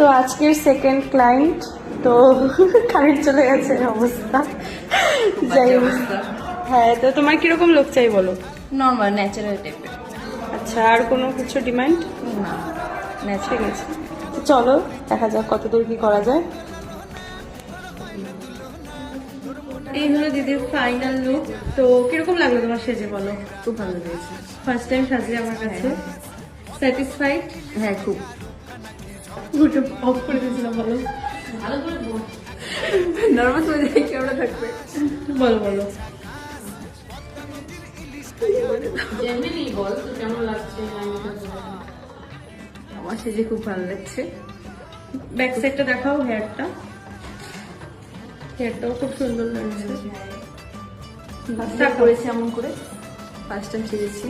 তো আজকের second client, তো কারেন্ট চলে গেছে অবস্থা, যাই অবস্থা। হ্যাঁ, তো তোমার কিরকম লোক চাই বলো? নর্মাল ন্যাচারাল টাইপের। আচ্ছা, আর কোনো কিছু ডিমান্ড? না, ঠিক ন্যাচারাল। আছে, তো চলো দেখা যাক কতদূর কি করা যায়। এই হলো দিদির ফাইনাল লুক। তো কিরকম লাগলো তোমার সেজে বলো? খুব ভালো লেগেছে। ফার্স্ট টাইম সাজলে আমার কাছে। স্যাটিসফাইড? হ্যাঁ, খুব। গুড, অফ করে দিয়েছিলাম। বলো, ভালো করে বল। নার্ভাস হয়ে যায়, কেমন থাকবে? বলো বলো। জেনুইনলি বল, তো কেমন লাগছে? আমার সেজে খুব ভালো লাগছে। ব্যাক সাইডটা দেখাও, হেয়ারটা। হেয়ারটাও খুব সুন্দর লাগছে। করেছি এমন করে, ফার্স্ট টাইম সেজেছি।